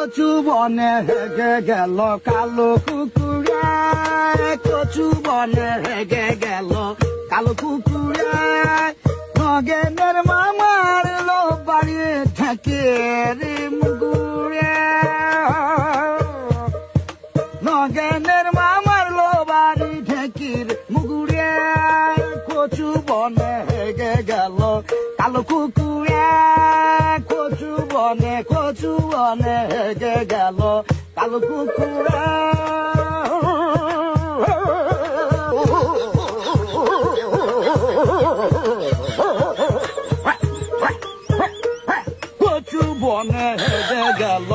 কচু বনে হেগে গেল কালো কুকুরে কচু বনে হেগে গেল কালো কুকুরে নগেনের মামার লো বাড়ি থেকে রে মুগুরে নগেনের মামার লো বাড়ি ঠেকির মুগুরে কচু বনে হেগে গেল কালো কুকুরে কচু বনে হেগে গেল কালো কুকুরে কচু বনে হেগে গেল